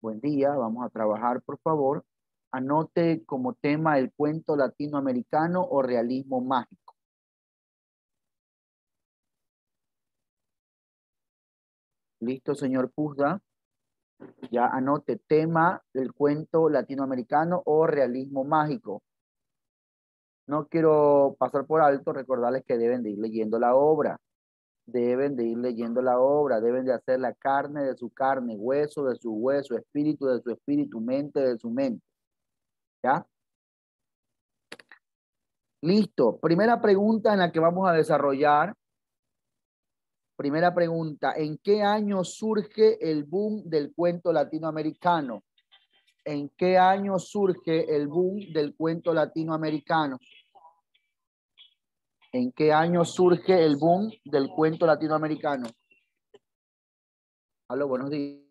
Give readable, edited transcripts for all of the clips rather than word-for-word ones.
Buen día, vamos a trabajar, por favor. Anote como tema el cuento latinoamericano o realismo mágico. ¿Listo, señor Puzda? Ya anote tema del cuento latinoamericano o realismo mágico. No quiero pasar por alto, recordarles que deben de ir leyendo la obra. Deben de ir leyendo la obra, deben de hacer la carne de su carne, hueso de su hueso, espíritu de su espíritu, mente de su mente. ¿Ya? Listo. Primera pregunta en la que vamos a desarrollar. Primera pregunta, ¿en qué año surge el boom del cuento latinoamericano? ¿En qué año surge el boom del cuento latinoamericano? ¿En qué año surge el boom del cuento latinoamericano? Aló, buenos días.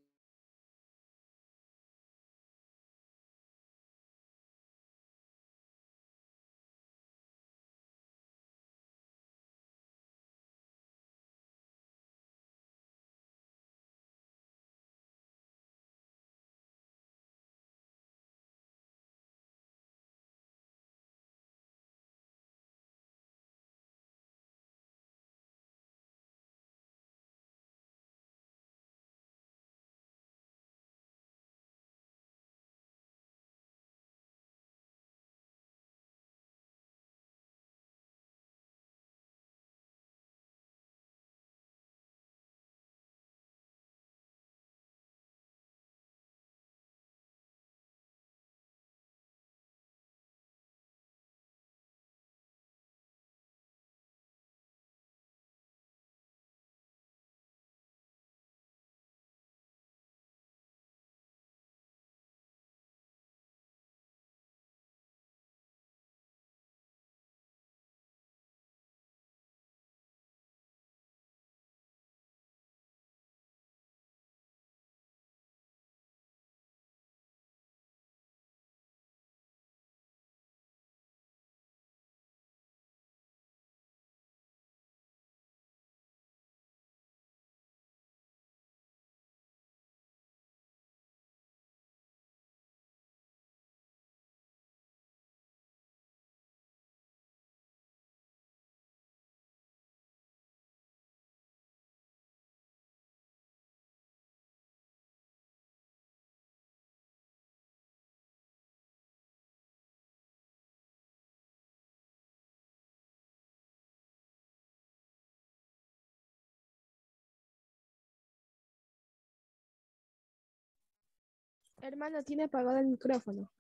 Hermano, tiene apagado el micrófono.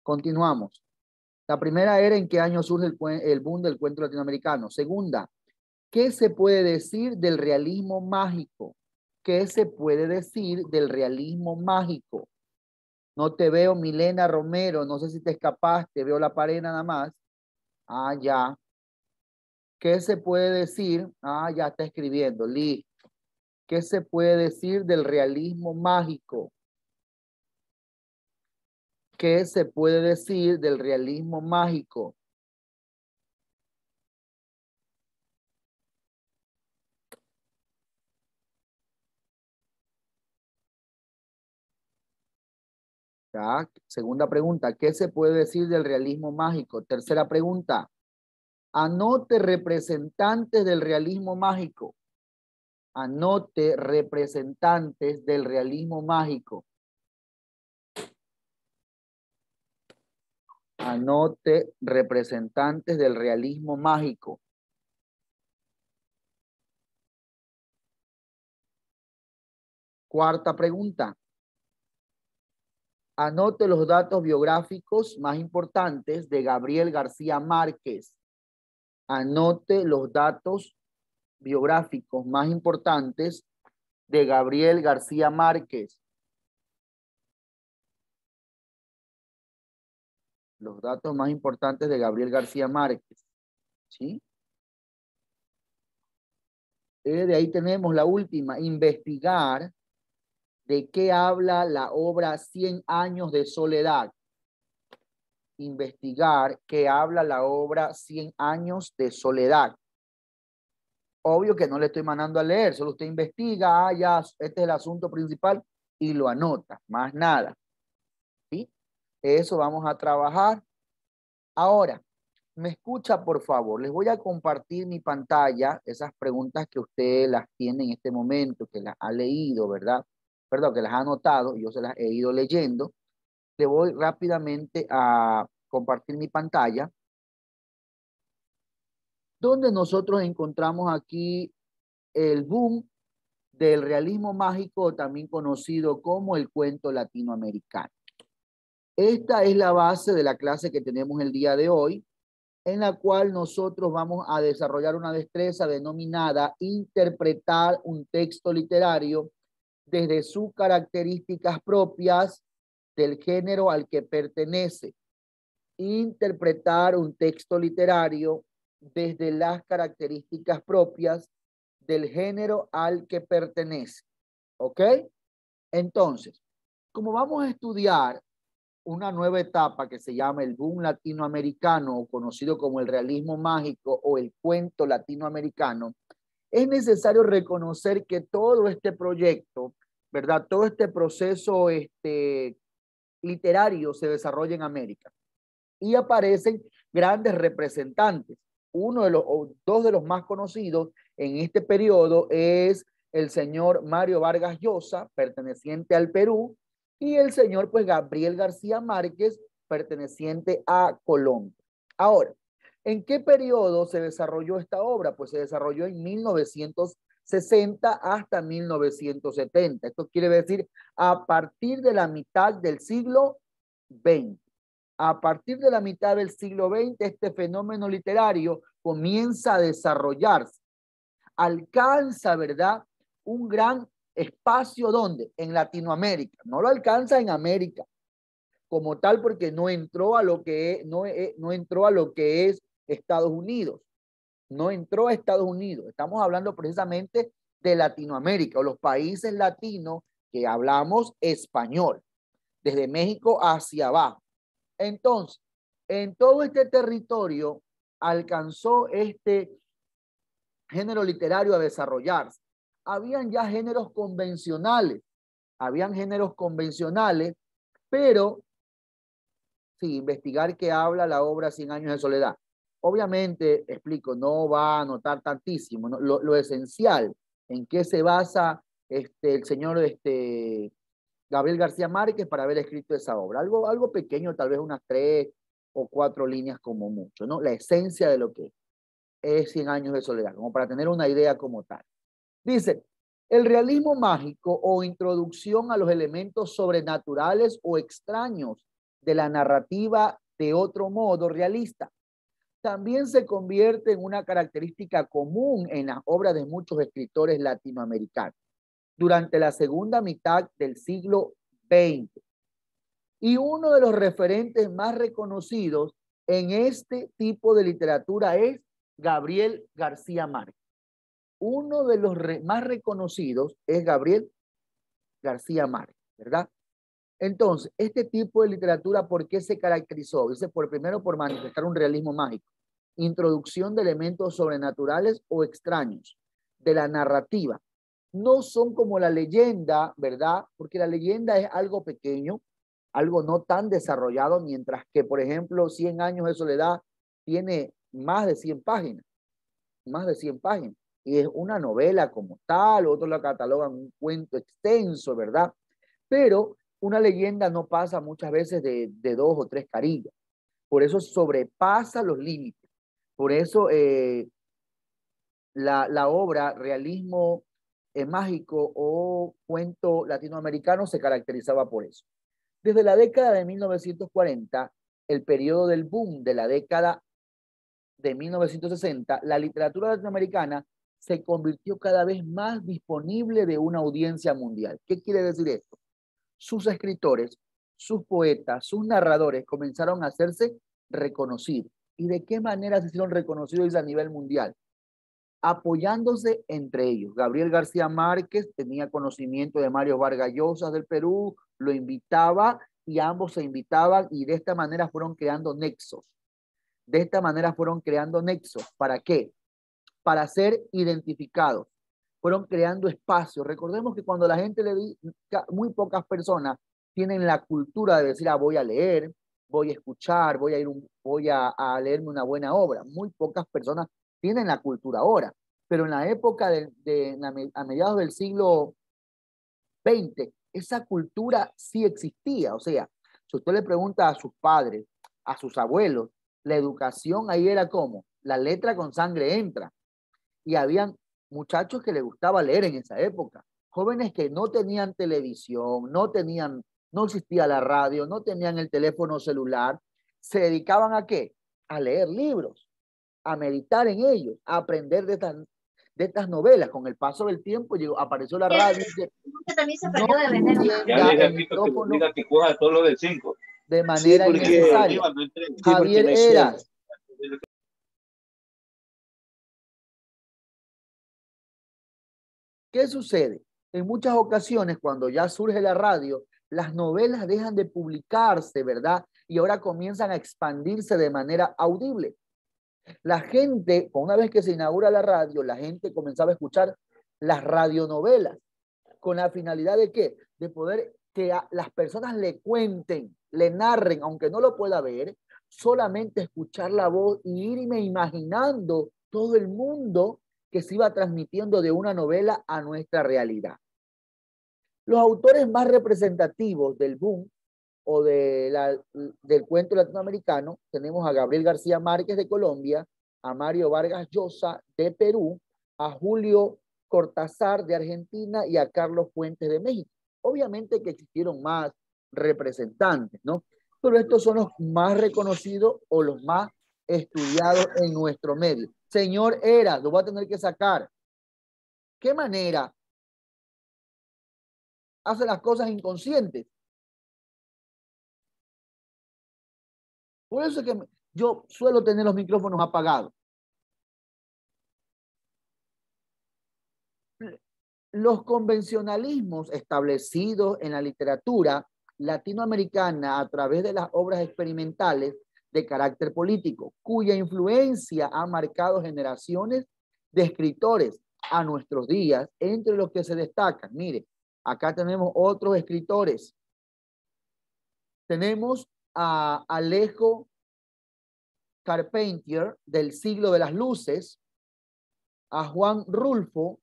Continuamos. La primera era en qué año surge el boom del cuento latinoamericano. Segunda, ¿qué se puede decir del realismo mágico? ¿Qué se puede decir del realismo mágico? No te veo, Milena Romero, no sé si te escapaste, veo la pared nada más. Ah, ya. ¿Qué se puede decir? Ah, ya está escribiendo, listo. ¿Qué se puede decir del realismo mágico? ¿Qué se puede decir del realismo mágico? Ya. Segunda pregunta, ¿qué se puede decir del realismo mágico? Tercera pregunta, anote representantes del realismo mágico. Anote representantes del realismo mágico. Anote representantes del realismo mágico. Cuarta pregunta. Anote los datos biográficos más importantes de Gabriel García Márquez. Anote los datos biográficos más importantes de Gabriel García Márquez. Los datos más importantes de Gabriel García Márquez. ¿Sí? De ahí tenemos la última, investigar de qué habla la obra 100 años de soledad. Investigar qué habla la obra 100 años de soledad. Obvio que no le estoy mandando a leer, solo usted investiga, ya, este es el asunto principal y lo anota, más nada. ¿Sí? Eso vamos a trabajar. Ahora, me escucha, por favor. Les voy a compartir mi pantalla, esas preguntas que usted las tiene en este momento, que las ha leído, ¿verdad? Perdón, que las ha anotado, yo se las he ido leyendo. Le voy rápidamente a compartir mi pantalla, donde nosotros encontramos aquí el boom del realismo mágico, también conocido como el cuento latinoamericano. Esta es la base de la clase que tenemos el día de hoy, en la cual nosotros vamos a desarrollar una destreza denominada interpretar un texto literario desde sus características propias del género al que pertenece. Interpretar un texto literario desde las características propias del género al que pertenece. ¿Ok? Entonces, como vamos a estudiar una nueva etapa que se llama el boom latinoamericano, conocido como el realismo mágico o el cuento latinoamericano, es necesario reconocer que todo este proyecto, ¿verdad? Todo este proceso literario se desarrolla en América y aparecen grandes representantes. Uno de los, o dos de los más conocidos en este periodo es el señor Mario Vargas Llosa, perteneciente al Perú, y el señor pues Gabriel García Márquez, perteneciente a Colombia. Ahora, ¿en qué periodo se desarrolló esta obra? Pues se desarrolló en 1960 hasta 1970. Esto quiere decir a partir de la mitad del siglo XX. A partir de la mitad del siglo XX, este fenómeno literario comienza a desarrollarse. Alcanza, ¿verdad? Un gran espacio, ¿dónde? En Latinoamérica. No lo alcanza en América como tal porque no entró a lo que es, no entró a lo que es Estados Unidos. No entró a Estados Unidos. Estamos hablando precisamente de Latinoamérica o los países latinos que hablamos español, desde México hacia abajo. Entonces, en todo este territorio alcanzó este género literario a desarrollarse. Habían ya géneros convencionales, pero sí, investigar qué habla la obra Cien años de soledad. Obviamente, explico, no va a anotar tantísimo, ¿no? Lo esencial, en qué se basa el señor Gabriel García Márquez para haber escrito esa obra. Algo pequeño, tal vez unas 3 o 4 líneas como mucho, ¿no? La esencia de lo que es Cien años de soledad, como para tener una idea como tal. Dice, el realismo mágico o introducción a los elementos sobrenaturales o extraños de la narrativa de otro modo realista también se convierte en una característica común en las obras de muchos escritores latinoamericanos durante la segunda mitad del siglo XX. Y uno de los referentes más reconocidos en este tipo de literatura es Gabriel García Márquez. Uno de los más reconocidos es Gabriel García Márquez, ¿verdad? Entonces, este tipo de literatura, ¿por qué se caracterizó? Dice, primero por manifestar un realismo mágico, introducción de elementos sobrenaturales o extraños de la narrativa. No son como la leyenda, ¿verdad? Porque la leyenda es algo pequeño, algo no tan desarrollado, mientras que, por ejemplo, Cien años de soledad tiene más de 100 páginas, más de 100 páginas. Y es una novela como tal, otros la catalogan un cuento extenso, ¿verdad? Pero una leyenda no pasa muchas veces de 2 o 3 carillas. Por eso sobrepasa los límites. Por eso la obra realismo mágico o cuento latinoamericano se caracterizaba por eso. Desde la década de 1940, el periodo del boom de la década de 1960, la literatura latinoamericana se convirtió cada vez más disponible de una audiencia mundial. ¿Qué quiere decir esto? Sus escritores, sus poetas, sus narradores comenzaron a hacerse reconocidos. ¿Y de qué manera se hicieron reconocidos a nivel mundial? Apoyándose entre ellos. Gabriel García Márquez tenía conocimiento de Mario Vargas Llosa del Perú, lo invitaba y ambos se invitaban y de esta manera fueron creando nexos. De esta manera fueron creando nexos. ¿Para qué? para ser identificados. Fueron creando espacios. Recordemos que cuando la gente muy pocas personas tienen la cultura de decir, voy a leer, voy a escuchar, voy a leerme una buena obra. Muy pocas personas tienen la cultura ahora. Pero en la época a mediados del siglo XX, esa cultura sí existía. O sea, si usted le pregunta a sus padres, a sus abuelos, la educación ahí era como, la letra con sangre entra. Y habían muchachos que les gustaba leer en esa época, jóvenes que no tenían televisión, no existía la radio, no tenían el teléfono celular, se dedicaban ¿a qué? A leer libros, a meditar en ellos, a aprender de estas novelas. Con el paso del tiempo apareció la radio. Que también se perdió de vender. Ya dije aquí que me diga que coja todo lo de 5. De manera innecesaria. Javier Eras. ¿Qué sucede? En muchas ocasiones, cuando ya surge la radio, las novelas dejan de publicarse, ¿verdad? Y ahora comienzan a expandirse de manera audible. La gente, una vez que se inaugura la radio, la gente comenzaba a escuchar las radionovelas. ¿Con la finalidad de qué? De poder que las personas le cuenten, le narren, aunque no lo pueda ver, solamente escuchar la voz y irme imaginando todo el mundo que se iba transmitiendo de una novela a nuestra realidad. Los autores más representativos del boom o del cuento latinoamericano, tenemos a Gabriel García Márquez de Colombia, a Mario Vargas Llosa de Perú, a Julio Cortázar de Argentina y a Carlos Fuentes de México. Obviamente que existieron más representantes, ¿no? Pero estos son los más reconocidos o los más estudiados en nuestro medio. Señor Eras, lo voy a tener que sacar. ¿Qué manera hace las cosas inconscientes? Por eso es que yo suelo tener los micrófonos apagados. Los convencionalismos establecidos en la literatura latinoamericana a través de las obras experimentales de carácter político, cuya influencia ha marcado generaciones de escritores a nuestros días, entre los que se destacan. Mire, acá tenemos otros escritores. Tenemos a Alejo Carpentier, del siglo de las luces, a Juan Rulfo,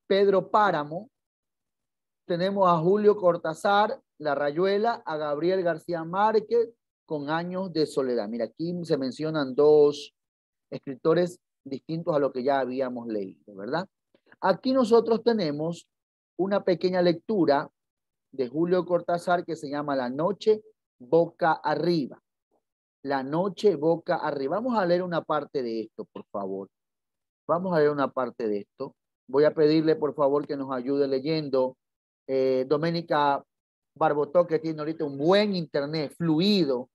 Pedro Páramo, tenemos a Julio Cortázar, La Rayuela, a Gabriel García Márquez, con Años de Soledad. Mira, aquí se mencionan dos escritores distintos a lo que ya habíamos leído, ¿verdad? Aquí nosotros tenemos una pequeña lectura de Julio Cortázar que se llama La noche boca arriba. La noche boca arriba. Vamos a leer una parte de esto, por favor. Vamos a leer una parte de esto. Voy a pedirle, por favor, que nos ayude leyendo. Doménica Barbotó, que tiene ahorita un buen internet, fluido.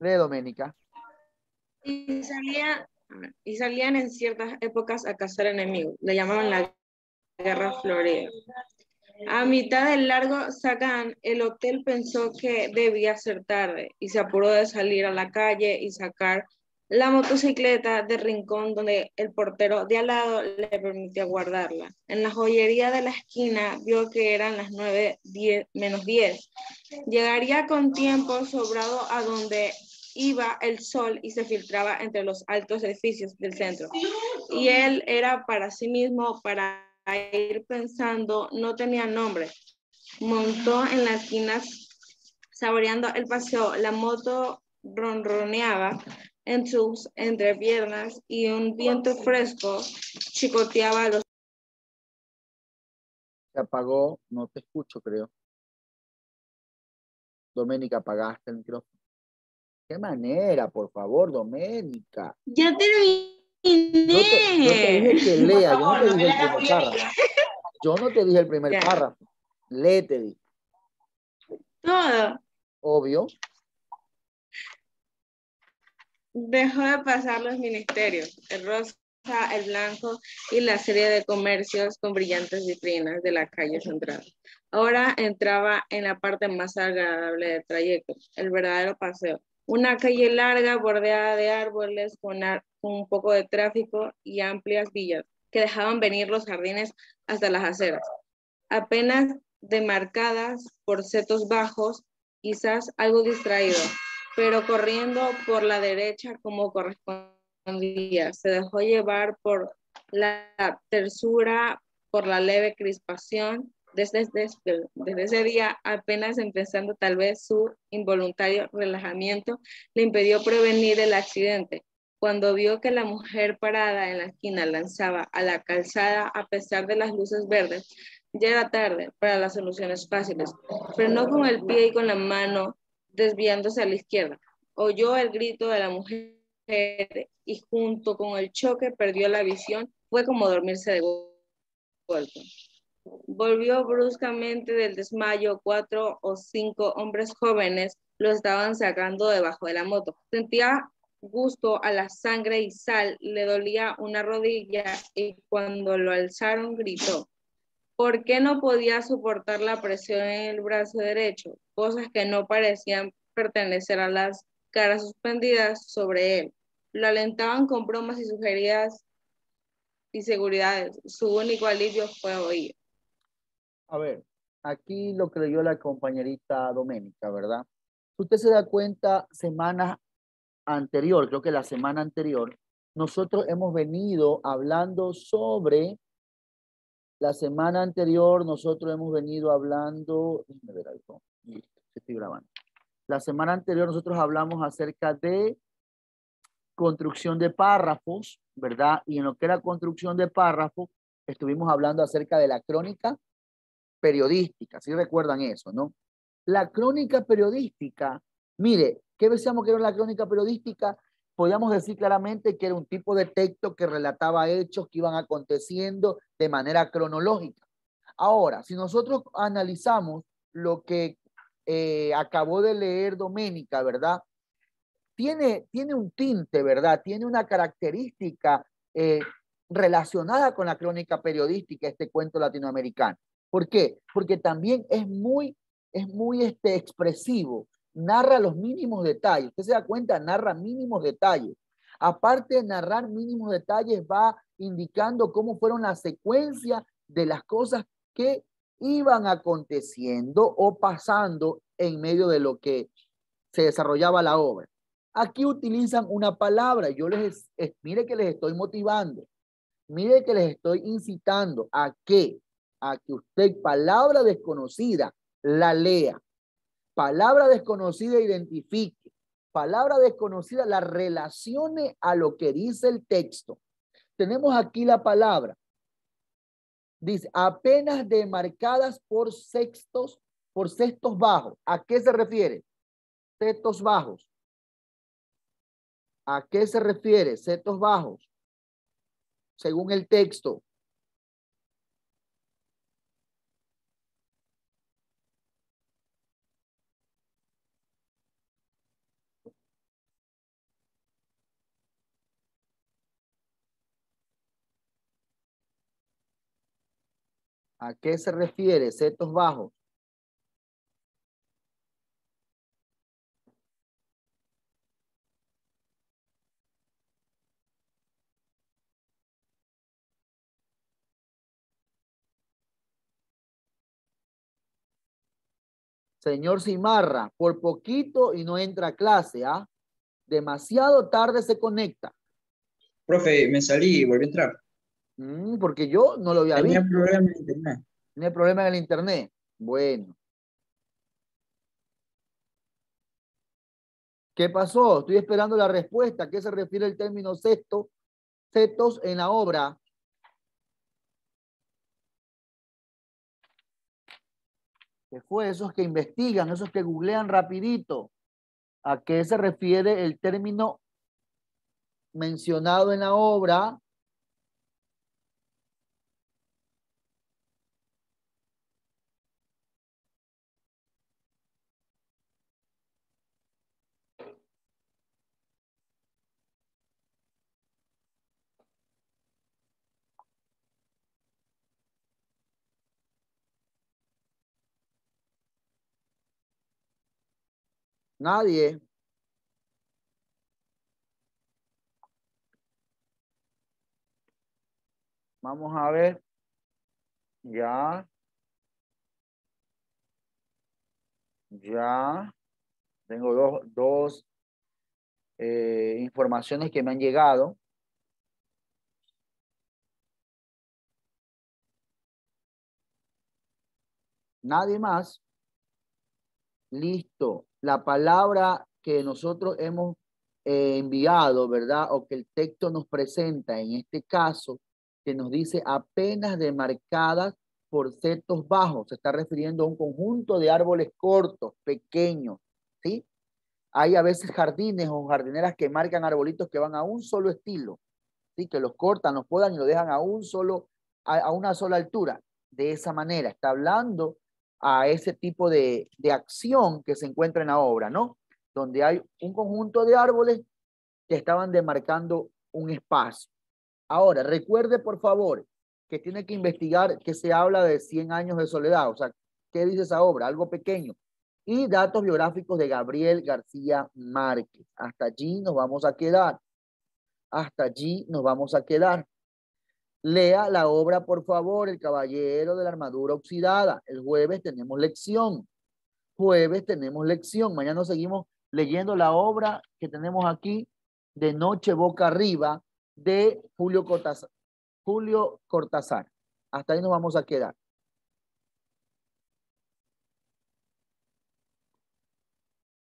Lee, Doménica. Y salían en ciertas épocas a cazar enemigos. Le llamaban la Guerra Florida. A mitad del largo Sagán, el hotel pensó que debía ser tarde y se apuró de salir a la calle y sacar la motocicleta del rincón donde el portero de al lado le permitía guardarla. En la joyería de la esquina vio que eran las 9:10. Llegaría con tiempo sobrado a donde iba el sol y se filtraba entre los altos edificios del centro. Y él era para sí mismo, para ir pensando, no tenía nombre. Montó en las esquinas saboreando el paseo. La moto ronroneaba en sus entrepiernas y un viento fresco chicoteaba los... Se apagó, no te escucho, creo. Doménica, apagaste el micrófono. ¿Qué manera, por favor, Doménica? Ya terminé. Yo te dije que lea, yo no te dije el primer párrafo. Yo no te dije el primer párrafo. Lee, te dije. Todo. Obvio. Dejó de pasar los ministerios, el rosa, el blanco y la serie de comercios con brillantes vitrinas de la calle central. Ahora entraba en la parte más agradable del trayecto, el verdadero paseo. Una calle larga, bordeada de árboles, con un poco de tráfico y amplias villas que dejaban venir los jardines hasta las aceras, apenas demarcadas por setos bajos, quizás algo distraído, pero corriendo por la derecha como correspondía. Se dejó llevar por la tersura, por la leve crispación. Desde ese día, apenas empezando tal vez su involuntario relajamiento, le impidió prevenir el accidente. Cuando vio que la mujer parada en la esquina lanzaba a la calzada a pesar de las luces verdes, ya era tarde para las soluciones fáciles. Frenó con el pie y con la mano, desviándose a la izquierda. Oyó el grito de la mujer y junto con el choque perdió la visión. Fue como dormirse de golpe. Volvió bruscamente del desmayo. 4 o 5 hombres jóvenes lo estaban sacando debajo de la moto. Sentía gusto a la sangre y sal, le dolía una rodilla y cuando lo alzaron gritó. ¿Por qué no podía soportar la presión en el brazo derecho? Cosas que no parecían pertenecer a las caras suspendidas sobre él. Lo alentaban con bromas y sugeridas y seguridades. Su único alivio fue oír. A ver, aquí lo que leyó la compañerita Doménica, ¿verdad? Usted se da cuenta, semana anterior, creo que la semana anterior, nosotros hemos venido hablando sobre, la semana anterior nosotros hemos venido hablando, déjame ver algo, estoy grabando. La semana anterior nosotros hablamos acerca de construcción de párrafos, ¿verdad? Y en lo que era construcción de párrafos, estuvimos hablando acerca de la crónica periodística, si recuerdan eso, ¿no? La crónica periodística, mire, ¿qué decíamos que era la crónica periodística? Podíamos decir claramente que era un tipo de texto que relataba hechos que iban aconteciendo de manera cronológica. Ahora, si nosotros analizamos lo que acabó de leer Doménica, ¿verdad? Tiene un tinte, ¿verdad? Tiene una característica relacionada con la crónica periodística, este cuento latinoamericano. ¿Por qué? Porque también es muy expresivo, narra los mínimos detalles. Usted se da cuenta, narra mínimos detalles. Aparte de narrar mínimos detalles, va indicando cómo fueron la secuencia de las cosas que iban aconteciendo o pasando en medio de lo que se desarrollaba la obra. Aquí utilizan una palabra. Mire que les estoy motivando. Mire que les estoy incitando a que usted palabra desconocida la lea. Palabra desconocida identifique. Palabra desconocida la relacione a lo que dice el texto. Tenemos aquí la palabra. Dice, apenas demarcadas por sextos bajos. ¿A qué se refiere? Sextos bajos. ¿A qué se refiere? Sextos bajos. Según el texto. ¿A qué se refiere? Setos bajos. Señor Cimarra, por poquito y no entra a clase, ¿ah? Demasiado tarde se conecta. Profe, me salí y volví a entrar. Porque yo no lo había Tenía visto. problemas en internet. Tiene problema en el internet. Bueno. ¿Qué pasó? Estoy esperando la respuesta. ¿A qué se refiere el término setos en la obra? ¿Qué fue? Esos que investigan, esos que googlean rapidito. ¿A qué se refiere el término mencionado en la obra? Nadie. Vamos a ver. Ya. Ya. Tengo dos informaciones que me han llegado. Nadie más. Listo. La palabra que nosotros hemos enviado, ¿verdad? O que el texto nos presenta en este caso, que nos dice apenas demarcadas por setos bajos. Se está refiriendo a un conjunto de árboles cortos, pequeños, ¿sí? Hay a veces jardines o jardineras que marcan arbolitos que van a un solo estilo, ¿sí? Que los cortan, los podan y lo dejan a una sola altura. De esa manera, está hablando a ese tipo de acción que se encuentra en la obra, ¿no? Donde hay un conjunto de árboles que estaban demarcando un espacio. Ahora, recuerde por favor que tiene que investigar que se habla de 100 años de soledad, o sea, ¿qué dice esa obra? Algo pequeño. Y datos biográficos de Gabriel García Márquez. Hasta allí nos vamos a quedar. Hasta allí nos vamos a quedar. Lea la obra, por favor, El Caballero de la Armadura Oxidada. El jueves tenemos lección. Jueves tenemos lección. Mañana seguimos leyendo la obra que tenemos aquí, De Noche Boca Arriba, de Julio Cortázar. Hasta ahí nos vamos a quedar.